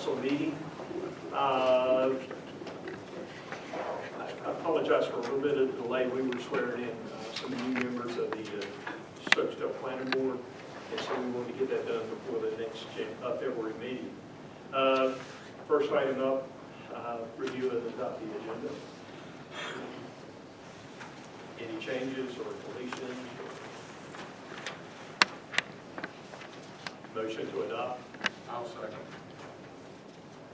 council meeting. I apologize for a little bit of delay. We were swearing in some new members of the Stokesdale Planning Board, and so we wanted to get that done before the next February meeting. First item up, review and adopt the agenda. Any changes or deletions? Motion to adopt. I'll second.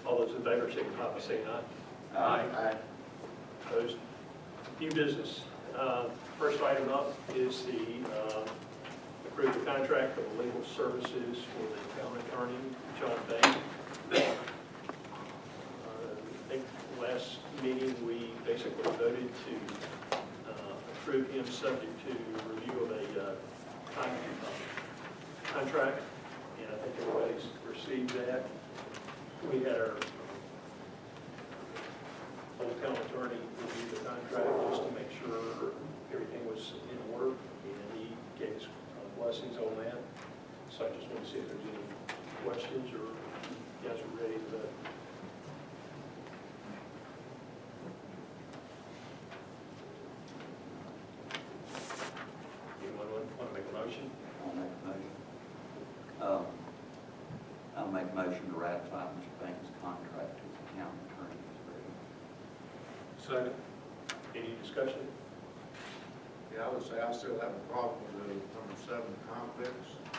All those in favor signify by saying aye. Aye. Opposed? New business. First item up is the approve the contract for the legal services for the town attorney, John Bain. I think last meeting we basically voted to approve him subject to review of a contract, and I think everybody's received that. We had our old town attorney review the contract just to make sure everything was in order, and he gave his blessings on that. So I just want to see if there's any questions or you guys are ready to vote. Anyone want to make a motion? I'll make a motion. I'll make a motion to ratify Mr. Bank's contract as the county attorney. Second. Any discussion? Yeah, I would say I still have a problem with number 7, conflicts. I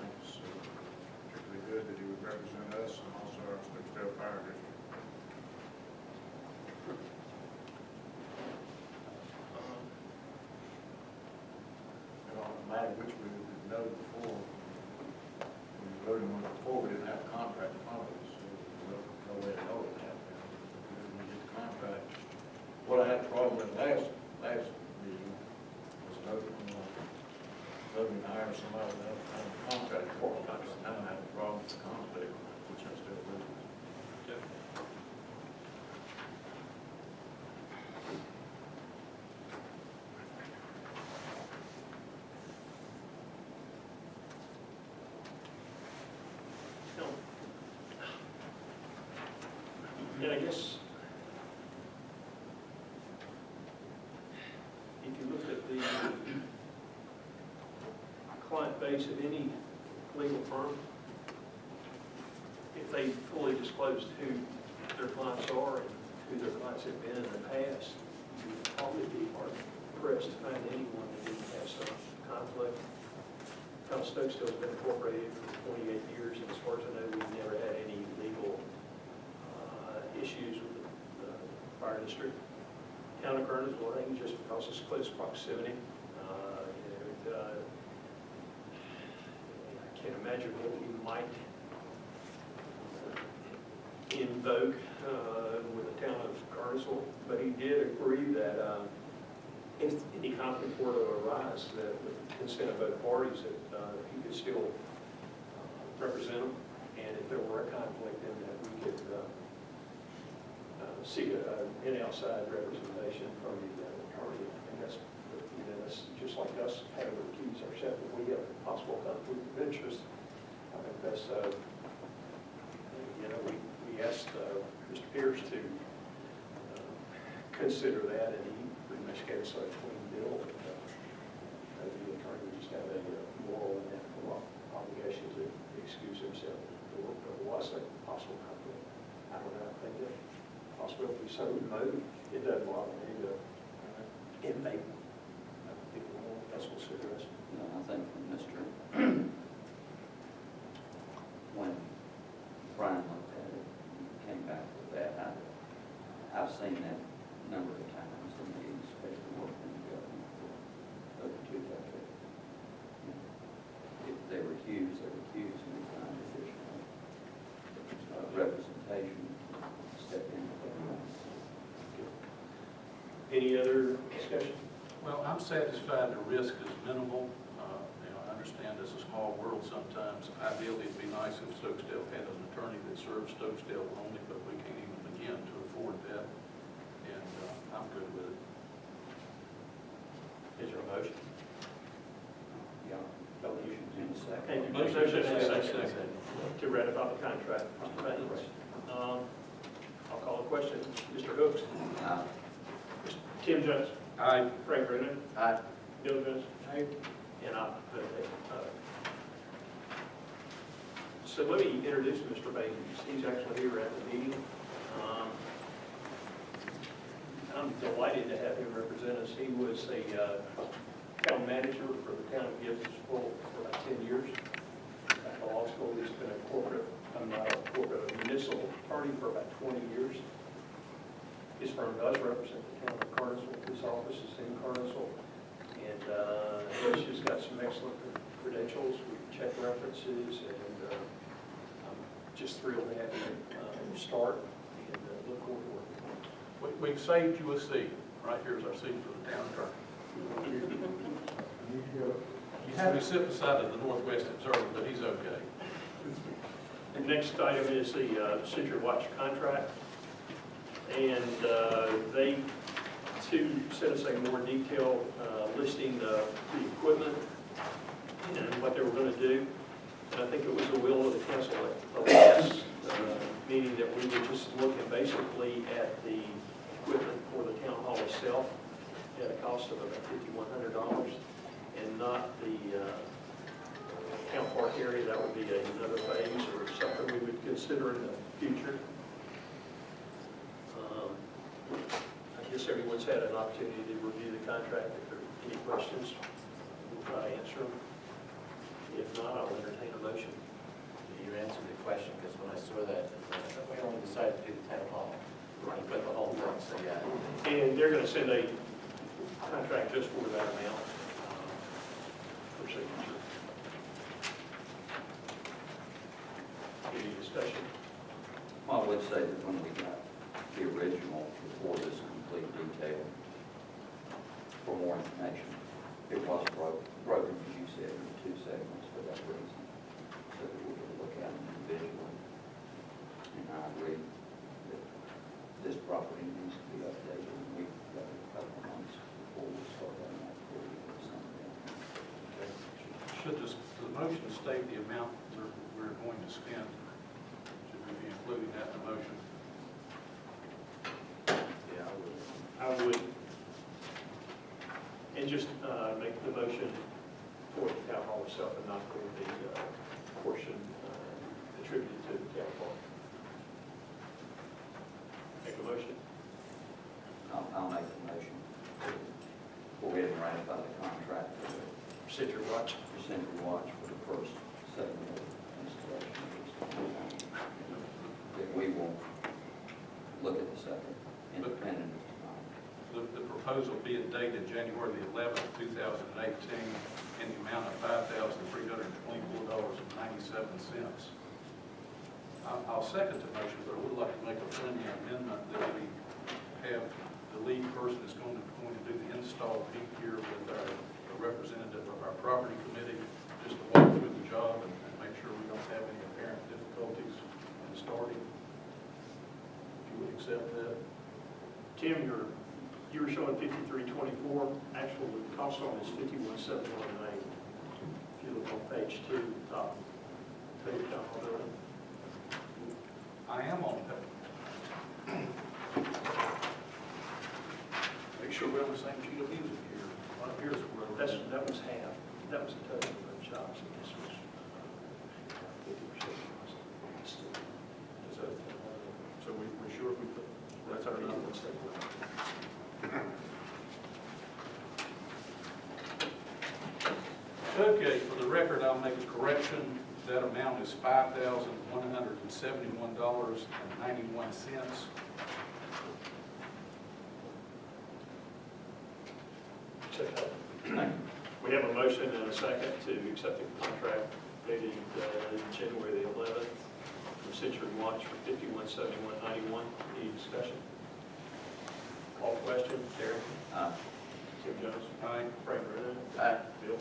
think it's particularly good that he would represent us and also our Stokesdale Fire District. And on the matter which we didn't know before, when we voted on it before, we didn't have a contract in front of us, so there was no way to know it happened. We didn't get the contract. What I had a problem with last meeting was voting to hire somebody that had a contract for it. I don't have a problem with the conflict, which I still do. And I guess if you look at the client base of any legal firm, if they fully disclosed who their clients are and who their clients have been in the past, you would probably be hard pressed to find anyone that didn't have some conflict. Town of Stokesdale's been incorporated for 28 years, and as far as I know, we've never had any legal issues with the fire district. Town of Kern is one thing, just because it's close proximity. I can't imagine what we might invoke with the town of Kernersville, but he did agree that if any conflict were to arise, that with the consent of both parties, that he could still represent them, and if there were a conflict, then that we could seek an outside representation from the attorney. And that's, that's just like us having to recuse ourselves if we have a possible conflict of interest. I think that's, we asked Mr. Pierce to consider that, and he pretty much gave us a clean bill. The attorney just have a moral and ethical obligation to excuse himself if there was a possible conflict. I don't know, I think that possibility so remote, it doesn't bother me to inmate people. That's what's interesting. No, I think from Mr. when Brian looked at it, came back with that. I've seen that a number of times in the especially working in government for over 2 decades. If they recuse, and we find additional representation, step in. Any other discussion? Well, I'm satisfied the risk is minimal. I understand it's a small world sometimes. Ideally, it'd be nice if Stokesdale had an attorney that serves Stokesdale only, but we can't even begin to afford that, and I'm good with it. Is there a motion? Yeah, motion in a second. Thank you. Motion and a second. To ratify the contract, Mr. Baines. I'll call the question. Mr. Hooks? Aye. Tim Jones? Aye. Frank Brennan? Aye. Bill Jones? Aye. And I vote aye. So let me introduce Mr. Baines. He's actually here at the meeting. I'm delighted to have him represent us. He was a town manager for the town of Gibson's for about 10 years. At law school, he's been a municipal attorney for about 20 years. His firm does represent the town of Carnesville. His office is in Carnesville. And he's just got some excellent credentials. We check references, and I'm just thrilled to have him start and look forward to working with him. We've saved you a seat. Right here is our seat for the town attorney. He's going to sit beside the Northwest Observer, but he's okay. The next item is the Century Watch contract. And they, too, sent us a more detailed listing of the equipment and what they were going to do. And I think it was the will of the council at the last meeting that we were just looking basically at the equipment for the town hall itself at a cost of about $5,100, and not the town park area. That would be another phase or something we would consider in the future. I guess everyone's had an opportunity to review the contract. If there are any questions, we'll try to answer them. If not, I'll entertain a motion. You answered the question, because when I saw that, we only decided to do the town hall. We're going to put the whole thing, so yeah. And they're going to send a contract just for that amount for signature. Any discussion? Well, I would say that when we got the original before this complete detail, for more information, it was broken, as you said, into two segments for that reason, so that we could look at them individually. And I agree that this property needs to be updated, and we've got a couple of months before we start on that, before we get something down. Okay. Should the motion state the amount we're going to spend? Should we be including that in the motion? Yeah, I would. I would. And just make the motion for the town hall itself and not for the portion attributed to the town hall. Make a motion. I'll make the motion to go ahead and ratify the contract for the Century Watch. Century Watch for the first segment of installation. That we will look at the second, independent of time. The proposal being dated January the 11th, 2018, in the amount of $5,324.97. I'll second the motion, but I would like to make a friendly amendment that we have the lead person is going to do the install be here with a representative of our property committee, just to walk through the job and make sure we don't have any apparent difficulties in starting. If you would accept that. Tim, you were showing 5324. Actual cost on is 51719. If you look on page 2, top page down the building. I am on that. Make sure we're on the same sheet of music here. Right here's where That was half. That was the total of the jobs. And this was 50%. so we're sure we put, that's our number. Okay, for the record, I'll make a correction. That amount is $5,171.91. We have a motion and a second to accept the contract dated January the 11th from Century Watch for $5,171.91. Any discussion? Call question. Terry? Tim Jones? Aye. Frank Brennan? Aye. Bill?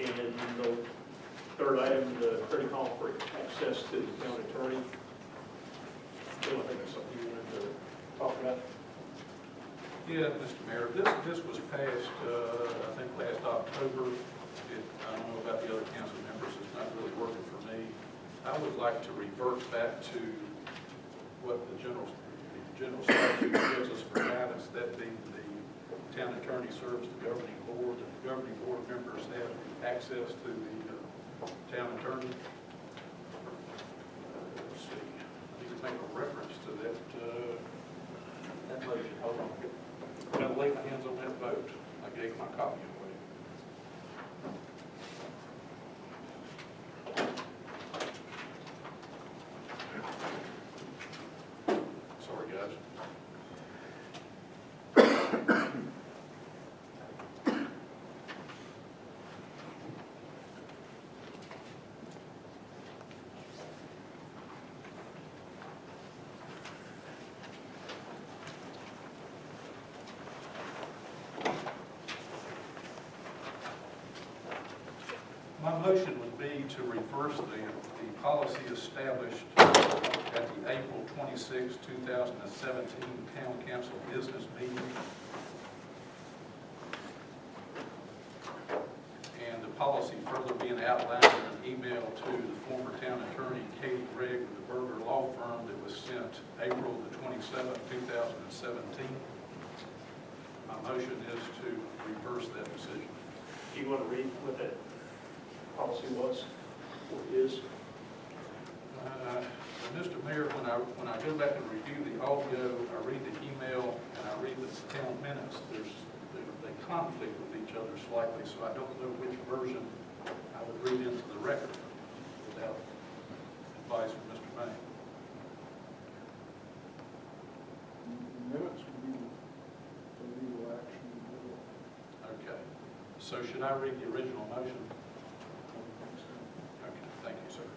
And And the third item, the credit call for access to the town attorney. Bill, I think that's something you wanted to talk about. Yeah, Mr. Mayor, this was passed, I think last October. I don't know about the other council members. would like to revert back to what the general statute gives us for guidance, that being the town attorney serves the governing board, and the governing board members have access to the town attorney. Let's see, I need to make a reference to that. That motion, hold on. I'm going to lay my hands on that vote. I gave my copy away. Sorry, guys. My motion would be to reverse the policy established at the April 26, 2017 Town Council Business Meeting. And the policy further being outlined in an email to the former town attorney, Katie Gregg, with the Berger Law Firm, that was sent April the 27th, 2017. My motion is to reverse that decision. Do you want to read what that policy was, or is? Mr. Mayor, when I go back and review the audio, I read the email, and I read the town minutes, they conflict with each other slightly, so I don't know which version I would read into the record without advice from Mr. May. Minutes would be the legal action. Okay. So should I read the original motion? Okay, thank you, sir.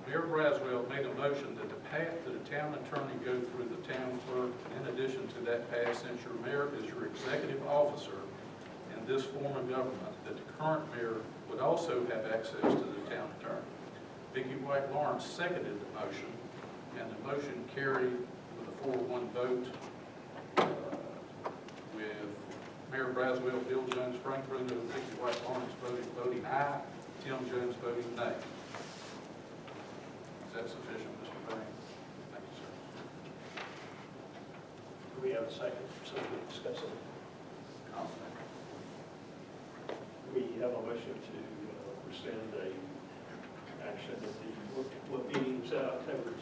Mayor Braswell made a motion that the path that a town attorney go through the town clerk. In addition to that path, since your mayor is your executive officer in this form of government, that the current mayor would also have access to the town attorney. Vicki White Lawrence seconded the motion, and the motion carried with a 4-1 vote with Mayor Braswell, Bill Jones, Frank Bruno, Vicki White Lawrence voting aye, Tim Jones voting nay. Is that sufficient, Mr. Banks? Thank you, sir. Do we have a second, so we can discuss it? I'll second. We have a motion to rescind a action at the, what meeting was that, October?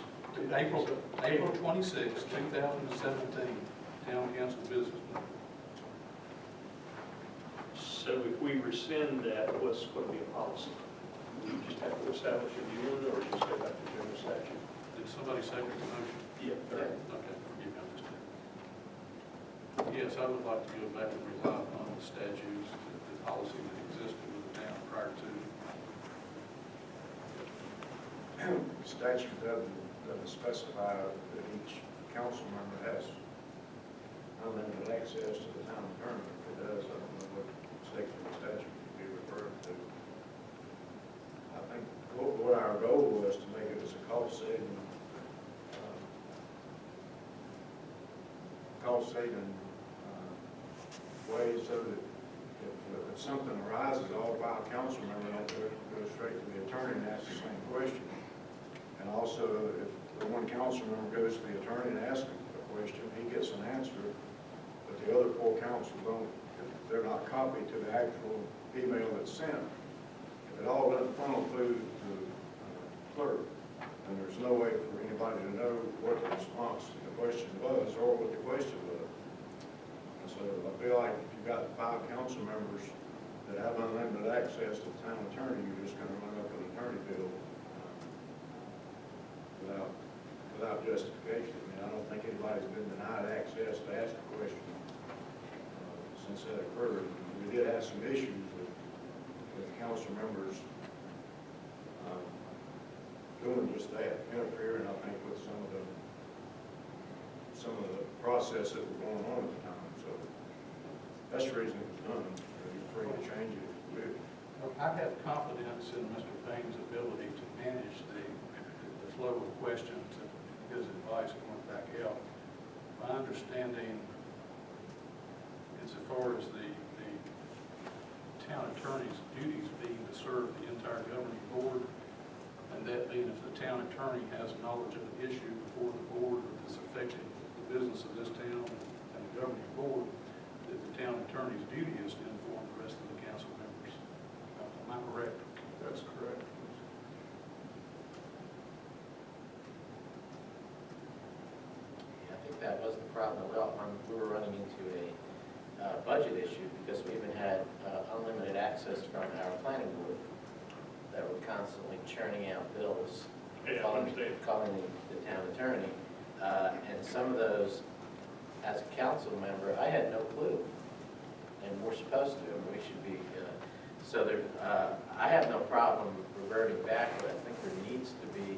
April 26, 2017, Town Council Business Meeting. So if we rescind that, what's going to be a policy? We just have to establish a new one, or just go back to general statute? Did somebody second the motion? Yeah. Okay, forgive me, I understand. Yes, I would like to go back and rely upon the statutes, the policy that existed with the town prior to. Statute doesn't specify that each council member has unlimited access to the town attorney. If it does, I don't know what section of the statute would be referred to. I think what our goal was to make it as a cost-saving way, so that if something arises, all 5 council members don't go straight to the attorney and ask the same question. And also, if the one council member goes to the attorney and asks a question, he gets an answer, but the other 4 councils don't, they're not copied to the actual email that's sent. If it all doesn't funnel through the clerk, and there's no way for anybody to know what the response to the question was or what the question was. And so I feel like if you've got 5 council members that have unlimited access to the town attorney, you're just going to run up an attorney bill without justification. I mean, I don't think anybody's been denied access to ask a question since that occurred. We did have some issues with council members doing just that, interfering, I think, with some of the process that was going on at the time. So that's the reason it was done. You're free to change it if you wish. I have confidence in Mr. Payne's ability to manage the flow of questions and his advice going back out. My understanding, insofar as the town attorney's duties being to serve the entire governing board, and that being if the town attorney has knowledge of an issue before the board that's affecting the business of this town and the governing board, that the town attorney's duty is to inform the rest of the council members. Am I correct? That's correct. I think that was the problem when we were running into a budget issue, because we even had unlimited access from our planning board that were constantly churning out bills, Yeah, I calling understand. the town attorney. And some of those, as a council member, I had no clue, and we're supposed to, and we should be. So there, I have no problem reverting back, but I think there needs to be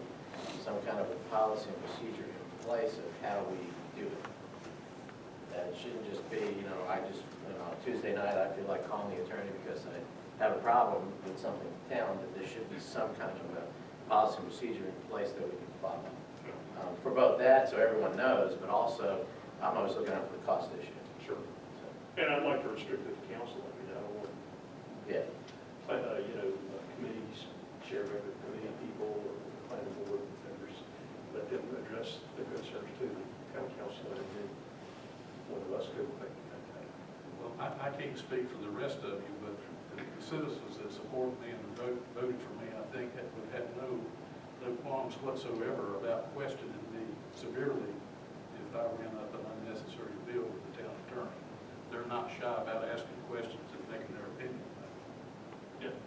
some kind of a policy and procedure in place of how we do it. That it shouldn't just be, Tuesday night, I feel like calling the attorney because I have a problem with something in town, that there should be some kind of a policy and procedure in place that we can follow. For both that, so everyone knows, but also, I'm always looking out for the cost issue. Sure. And I'd like to restrict it to council, I mean, I don't want, Yeah. committees, chair of every committee people, or planning board members, let them address the concerns to the town council, and then one of us could make that happen. Well, I can't speak for the rest of you, but the citizens that supported me and voted for me, I think that would have no qualms whatsoever about questioning me severely if I ran up an unnecessary bill with the town attorney. They're not shy about asking questions and making their opinion. Yeah.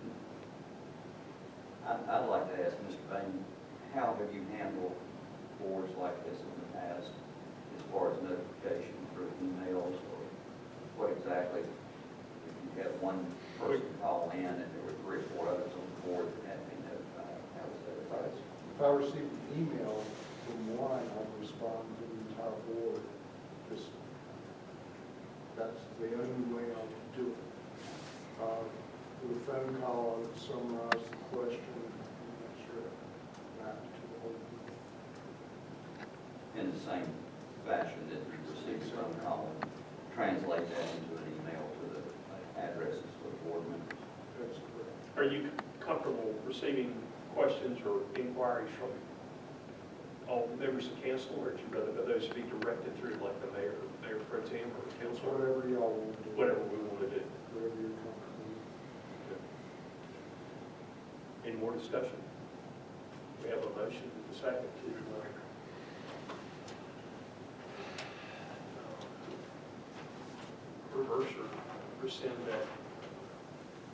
I'd like to ask Mr. Bain, how have you handled boards like this in the past, as far as notification through emails, or what exactly? If you had one person call in and there were 3 or 4 others on the board that had to be notified, how was that advised? If I receive an email from one, I'll respond to the entire board. Just, that's the only way I would do it. With a phone call, I would summarize the question and make sure it mapped to the whole group. In the same fashion that you receive a phone call, and translate that into an email to the addresses for the board members? That's correct. Are you comfortable receiving questions or inquiries from all members of council, or would you rather those be directed through like the mayor pro tem or council? Whatever y'all want to do. Whatever we want to do. Whatever you're comfortable with. Any more discussion? We have a motion and a second to reverse or rescind that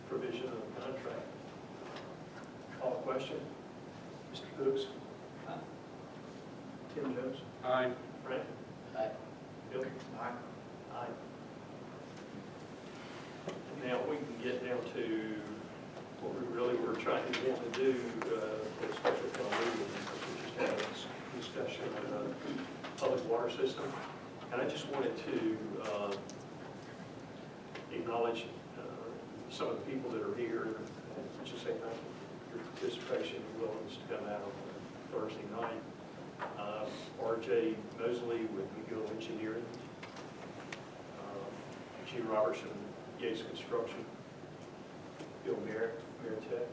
provision of the contract. Call a question. Mr. Cooks? Aye. Tim Jones? Aye. Frank? Aye. Bill? Aye. Aye. Now, we can get down to what we really were trying to do for the special town meeting, which we just had a discussion on the public water system. And I just wanted to acknowledge some of the people that are here, and just say thank you for your participation and willingness to come out on Thursday night. R.J. Mosley with McGill Engineering, Gene Robertson, Yates Construction, Bill Merritt, Meritech,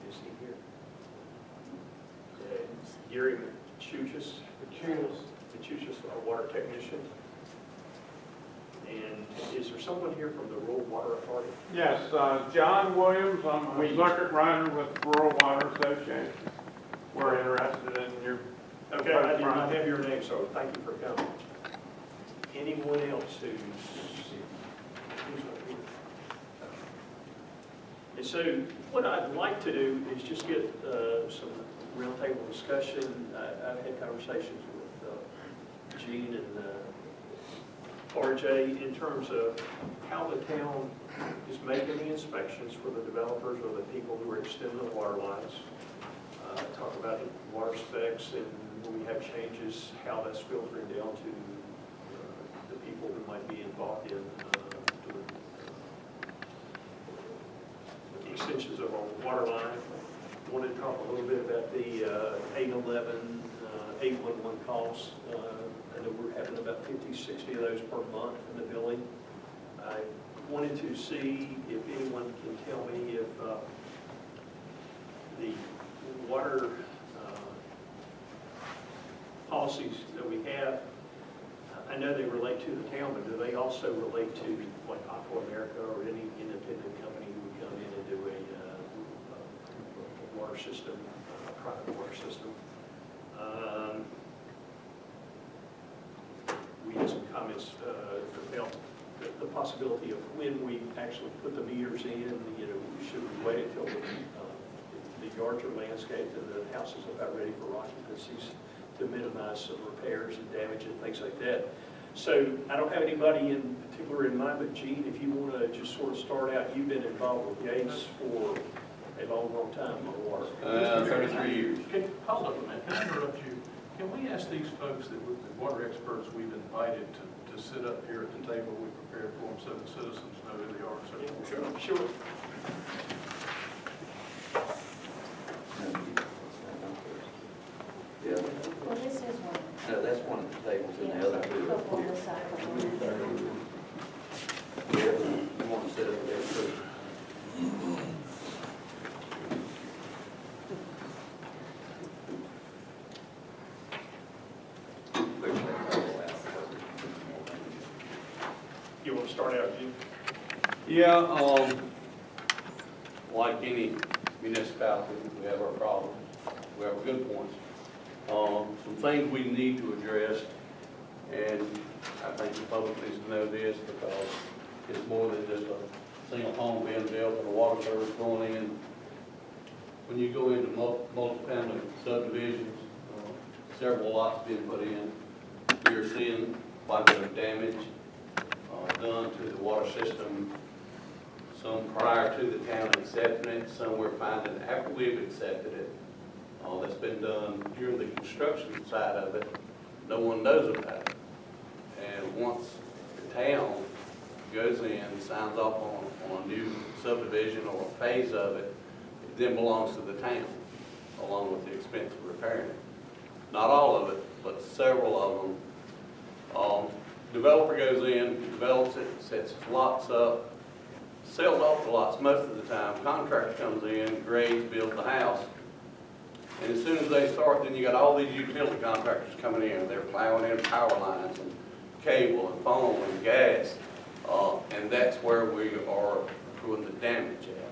is he here? And Gary Machuchis, our water technician. And is there someone here from the Rural Water Authority? Yes, John Williams, I'm a circuit rider with Rural Water Association. We're interested in your... Okay, I did not have your name, so thank you for coming. Anyone else who's not here? And so what I'd like to do is just get some roundtable discussion. I've had conversations with Gene and RJ in terms of how the town is making the inspections for the developers or the people who are extending the water lines. Talk about the water specs, and when we have changes, how that's filtering down to the people who might be involved in doing extensions of our water line. Wanted to talk a little bit about the 811, 811 calls. I know we're having about 50, 60 of those per month in the building. I wanted wanted to see if anyone can tell me if the water policies that we have, I know they relate to the town, but do they also relate to like Aqua America or any independent company who would come in and do a water system, private water system? We had some comments about the possibility of when we actually put the meters in, you know, should we wait until the yards are landscaped and the house is about ready for occupancies to minimize some repairs and damage and things like that. So I don't have anybody in particular in mind, but Gene, if you want to just sort of start out, you've been involved with Yates for a long, long time on water. 33 years. Hold up a minute, can I interrupt you? Can we ask these folks that, the water experts we've invited to sit up here at the table we prepared for them so the citizens know who they are and so forth? Sure. Yeah, Well, this is one. no, that's one of the tables and the other two Up up on here. the side of the Yeah, you want to sit up there too. You want to start out, Gene? Yeah, like any municipality, we have our problems, we have good points. Some things we need to address, and I think the public needs to know this because it's more than just a single home being built and a water service going in. When you go into multi-family subdivisions, several lots being put in, we are seeing quite a bit of damage done to the water system, some prior to the town accepting it, some we're finding after we've accepted it. That's been done during the construction side of it. No one knows about it. And once the town goes in, signs off on a new subdivision or a phase of it, it then belongs to the town, along with the expense of repairing it. Not all of it, but several of them. Developer goes in, develops it, sets his lots up, sells off the lots most of the time. Contractor comes in, grades, builds the house. And as soon as they start, then you got all these utility contractors coming in. They're plowing in power lines and cable and phone and gas. And that's where we are doing the damage at.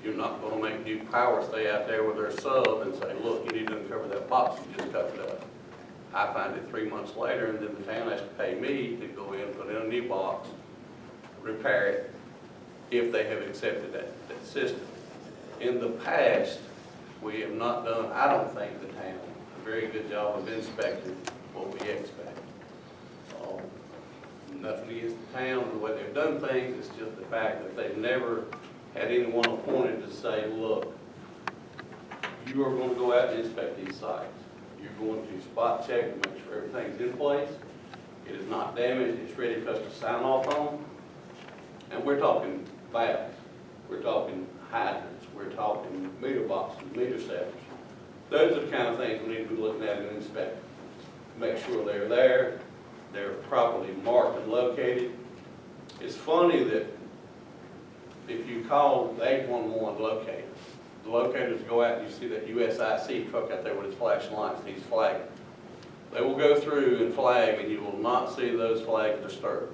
You're not going to make new power stay out there with their sub and say, look, you need to uncover that box you just cut it up. I find it 3 months later, and then the town has to pay me to go in, put in a new box, repair it, if they have accepted that system. In the past, we have not done, I don't think, the town, a very good job of inspecting what we expect. Nothing against the town, the way they've done things, it's just the fact that they've never had anyone appointed to say, look, you are going to go out and inspect these sites. You're going to spot check to make sure everything's in place. It is not damaged. It's ready for us to sign off on. And we're talking valves. We're talking hydrants. We're talking meter boxes, meter setters. Those are the kind of things we need to be looking at and inspecting. Make sure they're there. They're properly marked and located. It's funny that if you call the 811 locator, the locators go out and you see that USIC truck out there with its flashing lights, and he's flagging. They will go through and flag, and you will not see those flags disturbed.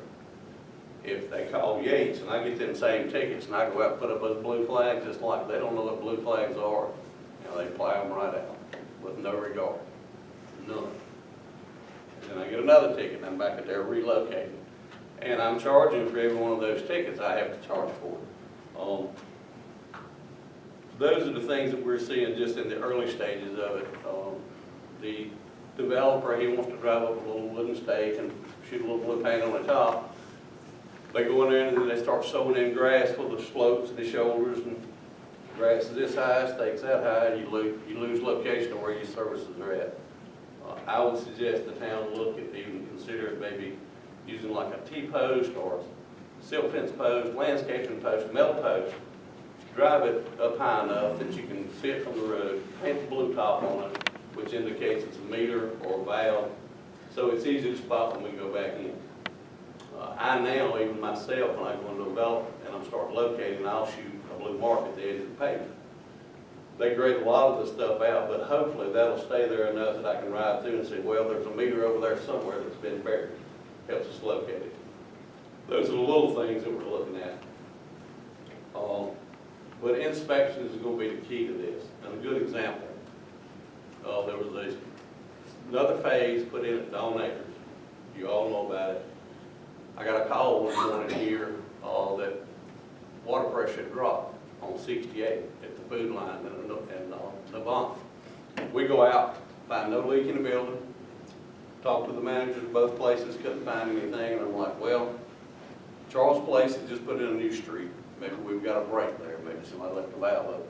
If they call Yates, and I get them same tickets, and I go out and put up those blue flags, it's like they don't know what blue flags are. You know, they plow them right out with no regard, none. And then I get another ticket, and I'm back at there relocating. And I'm charging for every one of those tickets I have to charge for. Those are the things that we're seeing just in the early stages of it. The developer, he wants to drive up a little wooden stake and shoot a little blue paint on the top. They go in there and then they start sowing in grass with the slopes and the shoulders, and grass is this high, stakes that high, and you lose location of where your services are at. I would suggest the town look at, even consider maybe using like a T-post or a silt fence post, landscaping post, metal post. Drive it up high enough that you can see it from the road, paint the blue top on it, which indicates it's a meter or a valve, so it's easy to spot when we go back in. I now, even myself, when I go into development and I'm start locating, I'll shoot a blue mark at the edge of the pavement. They grade a lot of the stuff out, but hopefully that'll stay there enough that I can ride through and say, well, there's a meter over there somewhere that's been buried. Helps us locate it. Those are the little things that we're looking at. But inspections is going to be the key to this. And a good example, there was another phase put in at Dawn Acres. You all know about it. I got a call one morning here that water pressure had dropped on 68 at the food line and Navant. We go out, find no leak in the building, talk to the managers of both places, couldn't find anything, and I'm like, well, Charles Place had just put in a new street. Maybe we've got a break there. Maybe somebody left a valve open.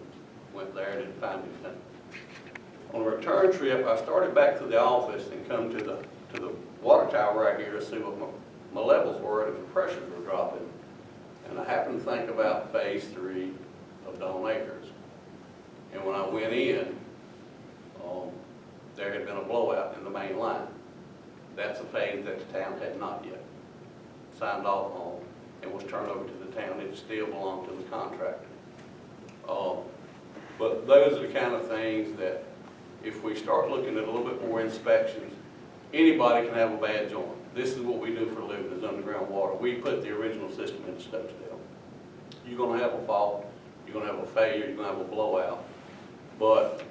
Went there and didn't find anything. On a return trip, I started back to the office and come to the water tower right here to see what my levels were and if the pressures were dropping. And I happened to think about phase 3 of Dawn Acres. And when I went in, there had been a blowout in the main line. That's a phase that the town had not yet signed off on and was turned over to the town. It still belonged to the contractor. But those are the kind of things that if we start looking at a little bit more inspections, anybody can have a bad joint. This is what we do for a living, is underground water. We put the original system into Stokesdale. You're going to have a fault, you're going to have a failure, you're going to have a blowout. But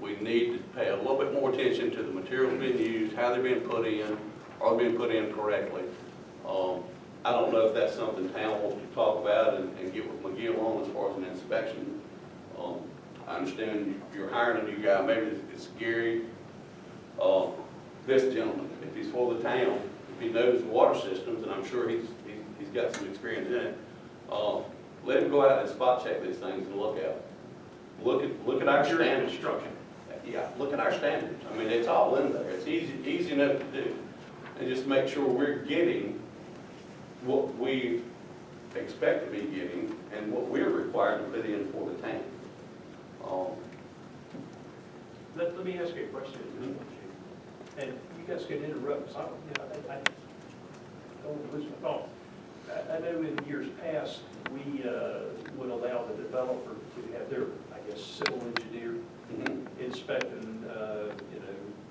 we need to pay a little bit more attention to the materials being used, how they're being put in, are they being put in correctly. I don't know if that's something town wants to talk about and get with McGill on as far as an inspection. I understand you're hiring a new guy, maybe it's Gary. This gentleman, if he's for the town, if he knows the water systems, and I'm sure he's got some experience in it, let him go out and spot check these things and look at them. Look at our standards. Construction. Yeah, look at our standards. I mean, it's all in there. It's easy enough to do. And just make sure we're getting what we expect to be getting and what we're required to put in for the town. Let me ask you a question. And you guys can interrupt, so I don't lose my thought. I know in years past, we would allow the developer to have their, I guess, civil engineer inspect and,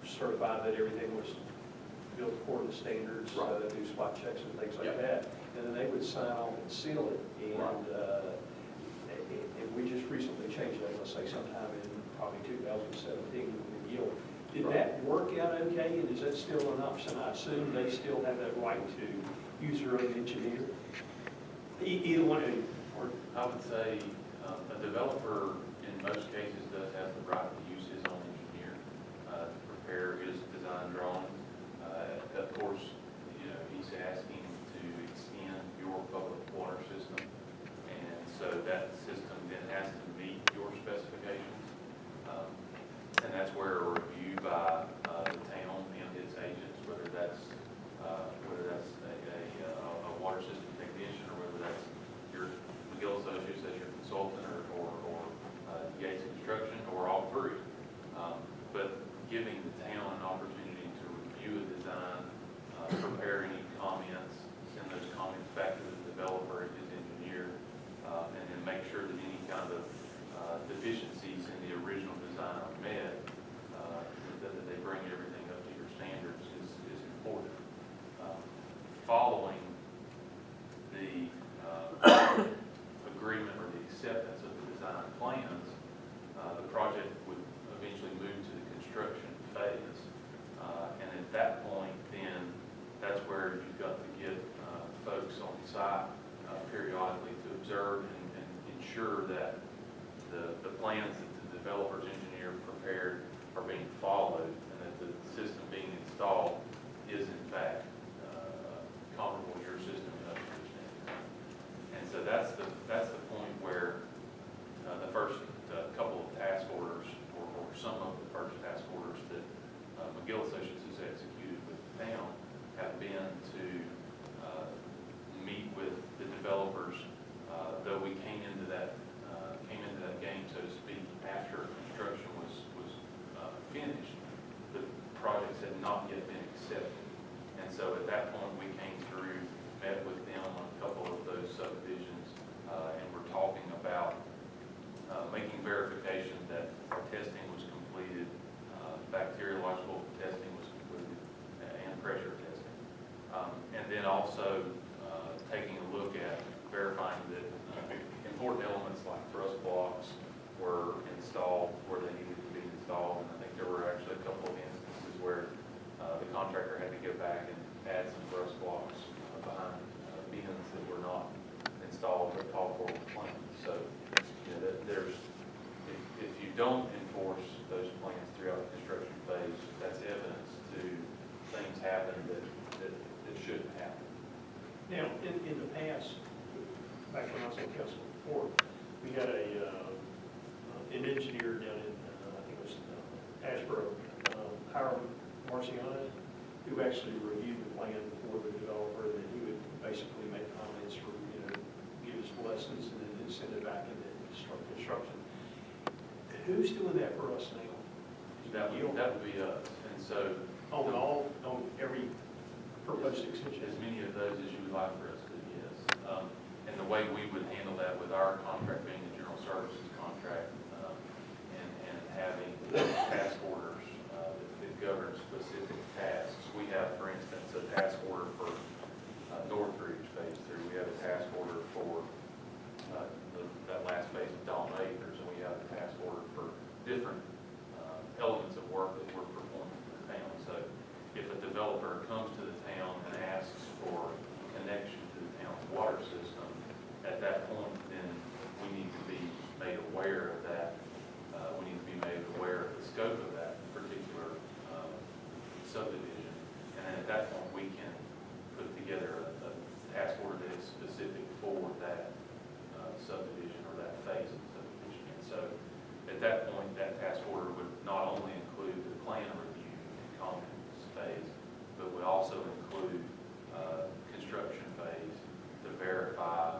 certify that everything was built according to standards, do spot checks and things like that. And then they would sign off and seal it. And we just recently changed that, let's say sometime in probably 2017 with McGill. Did that work out okay, and is that still an option? I assume they still have that right to use their own engineer? Either one of you. Or I would say a developer in most cases does have the right to use his own engineer to prepare his design drawing. Of course, he's asking to extend your public water system, and so that system then has to meet your specifications. And that's where a review by the town and its agents, whether that's a water system technician or whether that's your McGill Associates as your consultant or Gates Construction or all three. But giving the town an opportunity to review a design, prepare any comments, send those comments back to the developer and his engineer, and then make sure that any kind of deficiencies in the original design are met, that they bring everything up to your standards is important. Following the agreement or the acceptance of the design plans, the project would eventually move to the construction phase. And at that point, then, that's where you've got to get folks on site periodically to observe and ensure that the plans that the developer's engineer prepared are being followed and that the system being installed is in fact comparable to your system and up to your standard. And so that's the point where the first couple of task orders or some of the first task orders that McGill Associates has executed with the town have been to meet with the developers, though we came into that game, so to speak, after construction was finished. The projects had not yet been accepted. And so also taking a look at verifying that important elements like truss blocks were installed where they needed to be installed. And I think there were actually a couple of instances where the contractor had to go back and add some truss blocks behind bins that were not installed but called for with plans. So, you know, there's, if you don't enforce those plans throughout the construction phase, that's evidence to things happen that shouldn't happen. Now, in the past, back when I was on council before, we had an engineer down in, I think it was Ashboro, Hiram Marciano, who actually reviewed the plan before the developer, and then he would basically make comments or, you know, give his blessings and then send it back into construction. Who's doing that for us now? That would be us. And so, On every proposed extension? as many of those as you would like for us to, yes. And the way we would handle that with our contract being a general services contract, and having task orders that govern specific tasks. We have, for instance, a task order for Northridge Phase 3. We have a task order for that last phase of Dalton Acres, and we have a task order for different elements of work that we're performing for the town. So if a developer comes to the town and asks for connection to the town's water system, at that point, then we need to be made aware of that. We need to be made aware of the scope of that particular subdivision. And then at that point, we can put together a task order that is specific for that subdivision or that phase of the subdivision. And so at that point, that task order would not only include the plan review and comments phase, but would also include construction phase to verify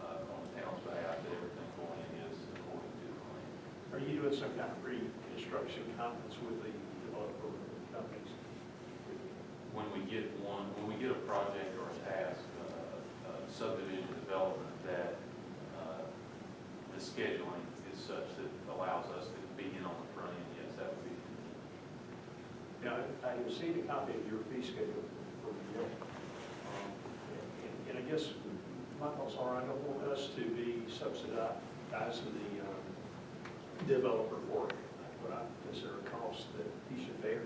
on the town's behalf that everything going in is according to the plan. Are you doing some kind of pre-construction conference with the developer companies? When we get a project or a task, subdivision development that the scheduling is such that allows us to begin on the front end, yes, that would be. Now, I have seen a copy of your fee schedule for the and I guess my thoughts are, I don't want us to be subsidizing the developer for what I consider a cost that he should bear.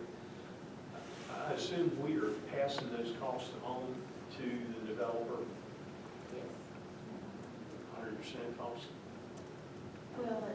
I assume we are passing those costs on to the developer, Yes. 100% cost. Well,